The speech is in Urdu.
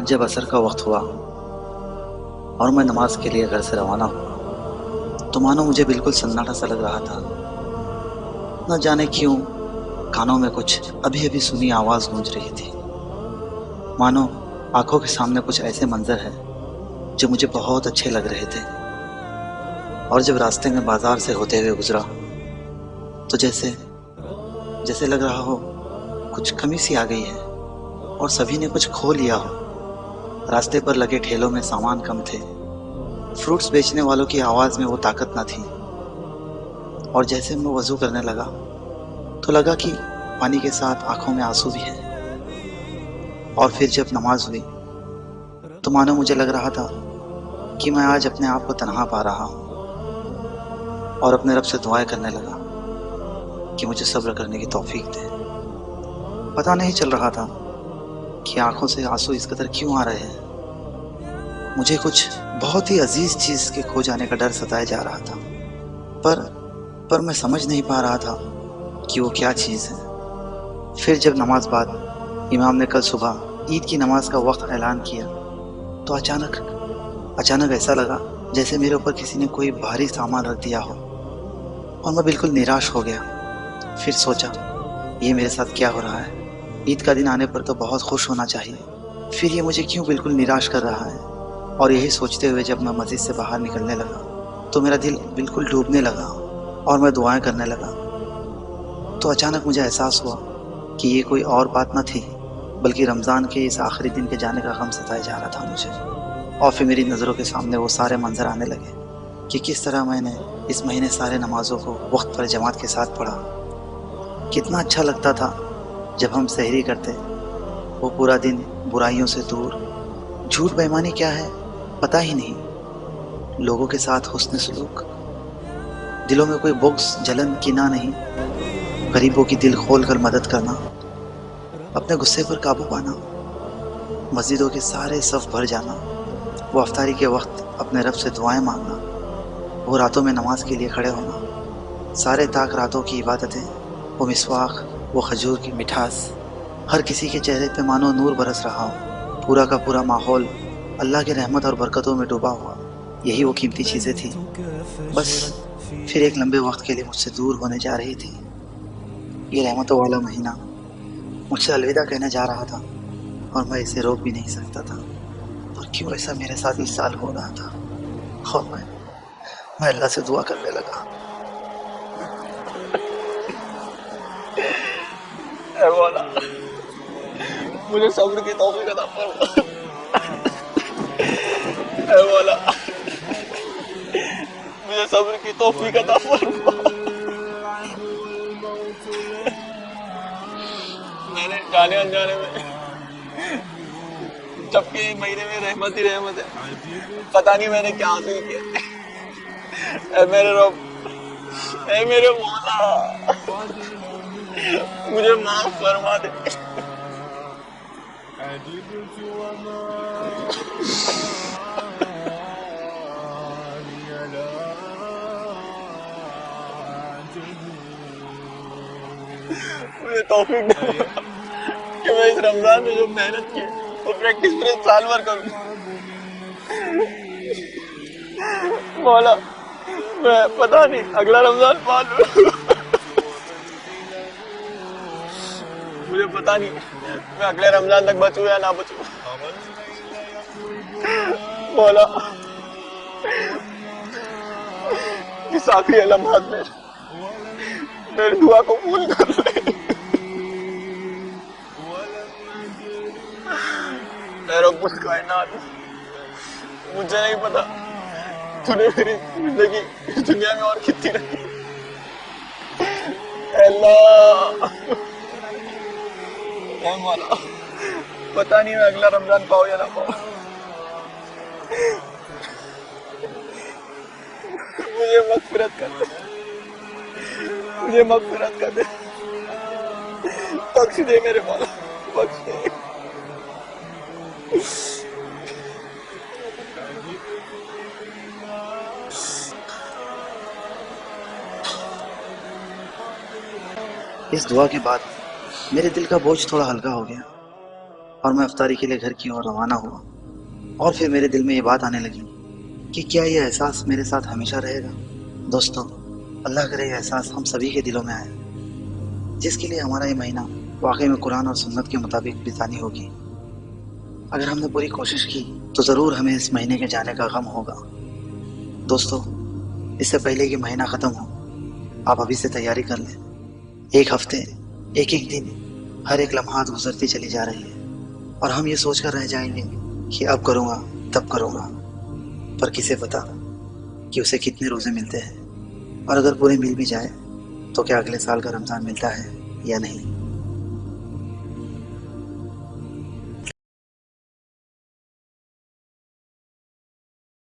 آج جب عصر کا وقت ہوا اور میں نماز کے لیے گھر سے روانہ ہوا تو مانو مجھے بالکل سناٹا سا لگ رہا تھا۔ نہ جانے کیوں کانوں میں کچھ ابھی ابھی سنی آواز گونج رہی تھی، مانو آنکھوں کے سامنے کچھ ایسے منظر ہے جو مجھے بہت اچھے لگ رہے تھے۔ اور جب راستے میں بازار سے ہوتے ہوئے گزرا تو جیسے لگ رہا ہو کچھ کمی سی آ گئی ہے اور سبھی نے کچھ کھو لیا ہو۔ راستے پر لگے ٹھیلوں میں سامان کم تھے، فروٹس بیچنے والوں کی آواز میں وہ طاقت نہ تھی، اور جیسے میں وضو کرنے لگا تو لگا کہ پانی کے ساتھ آنکھوں میں آنسو بھی ہے۔ اور پھر جب نماز ہوئی تو مانو مجھے لگ رہا تھا کہ میں آج اپنے آپ کو تنہا پا رہا ہوں، اور اپنے رب سے دعائیں کرنے لگا کہ مجھے صبر کرنے کی توفیق دے۔ پتہ نہیں چل رہا تھا کہ آنکھوں سے آنسو اس قدر کیوں آ رہے ہیں۔ مجھے کچھ بہت ہی عزیز چیز کے کھو جانے کا ڈر ستائے جا رہا تھا، پر میں سمجھ نہیں پا رہا تھا کہ وہ کیا چیز ہے۔ پھر جب نماز بعد امام نے کل صبح عید کی نماز کا وقت اعلان کیا تو اچانک ایسا لگا جیسے میرے اوپر کسی نے کوئی بھاری سامان رکھ دیا ہو، اور میں بالکل نراش ہو گیا۔ پھر سوچا یہ میرے ساتھ کیا ہو رہا ہے؟ عید کا دن آنے پر تو بہت خوش ہونا چاہیے، پھر یہ مجھے کیوں بالکل نراش کر رہا ہے؟ اور یہی سوچتے ہوئے جب میں مسجد سے باہر نکلنے لگا تو میرا دل بالکل ڈوبنے لگا اور میں دعائیں کرنے لگا۔ تو اچانک مجھے احساس ہوا کہ یہ کوئی اور بات نہ تھی بلکہ رمضان کے اس آخری دن کے جانے کا غم ستائے جا رہا تھا مجھے۔ اور پھر میری نظروں کے سامنے وہ سارے منظر آنے لگے کہ کس طرح میں نے اس مہینے سارے نمازوں کو وقت پر جماعت کے ساتھ پڑھا۔ کتنا اچھا لگتا تھا جب ہم سحری کرتے، وہ پورا دن برائیوں سے دور، جھوٹ بے ایمانی کیا ہے پتہ ہی نہیں، لوگوں کے ساتھ حسن سلوک، دلوں میں کوئی بغض جلن کینہ نہیں، غریبوں کی دل کھول کر مدد کرنا، اپنے غصے پر قابو پانا، مسجدوں کے سارے صف بھر جانا، وہ افطاری کے وقت اپنے رب سے دعائیں مانگنا، وہ راتوں میں نماز کے لیے کھڑے ہونا، سارے طاق راتوں کی عبادتیں، وہ مسواک، وہ کھجور کی مٹھاس، ہر کسی کے چہرے پہ مانو نور برس رہا ہو، پورا کا پورا ماحول اللہ کی رحمت اور برکتوں میں ڈوبا ہوا۔ یہی وہ قیمتی چیزیں تھیں، بس پھر ایک لمبے وقت کے لیے مجھ سے دور ہونے جا رہی تھی۔ یہ رحمتوں والا مہینہ مجھ سے الوداع کہنے جا رہا تھا اور میں اسے روک بھی نہیں سکتا تھا۔ اور کیوں ایسا میرے ساتھ اس سال ہو رہا تھا؟ اور میں اللہ سے دعا کرنے لگا، اے مولا مجھے صبر کی توفیق عطا فرما، اے مولا مجھے صبر کی توفیق عطا فرما۔ میں نے جانے انجانے میں جبکہ ایک مہینے میں رحمت ہی رحمت ہے، پتہ نہیں میں نے کیا حاصل کیا۔ اے میرے رب، اے میرے مولا مجھے معاف فرما دے۔ مجھے توفیق دے کہ میں اس رمضان میں جو محنت کی وہ پریکٹس پھر سال بھر کروں۔ مولا میں پتہ نہیں اگلا رمضان پا لوں، مجھے پتہ نہیں میں اگلے رمضان تک بچوں یا نہ بچوں۔ مولا اس آخری لمحات میں میری دعا کو قبول کر لے۔ اے رب الکائنات، مجھے نہیں پتا تو نے میری زندگی اس دنیا میں اور کتنی رکھی۔ اے اللہ، اے مولا پتہ نہیں میں اگلا رمضان پاؤں یا نہ پاؤں، مجھے مغفرت کر دے، مجھے مغفرت کر دے، بخش دے میرے مولا، بخش دے۔ اس دعا کے بعد میرے دل کا بوجھ تھوڑا ہلکا ہو گیا اور میں افطاری کے لیے گھر کی اور روانہ ہوا، اور پھر میرے دل میں یہ بات آنے لگی کہ کیا یہ احساس میرے ساتھ ہمیشہ رہے گا؟ دوستو، اللہ کرے یہ احساس ہم سبھی کے دلوں میں آئے، جس کے لیے ہمارا یہ مہینہ واقعی میں قرآن اور سنت کے مطابق بتانی ہوگی۔ اگر ہم نے پوری کوشش کی تو ضرور ہمیں اس مہینے کے جانے کا غم ہوگا۔ دوستو، اس سے پہلے کہ مہینہ ختم ہو، آپ ابھی سے تیاری کر لیں۔ ایک ہفتے، ایک ایک دن، ہر ایک لمحات گزرتی چلی جا رہی ہے، اور ہم یہ سوچ کر رہ جائیں گے کہ اب کروں گا، تب کروں گا، پر کسے پتا کہ اسے کتنے روزے ملتے ہیں، اور اگر پورے مل بھی جائے تو کیا اگلے سال کا رمضان ملتا ہے یا نہیں۔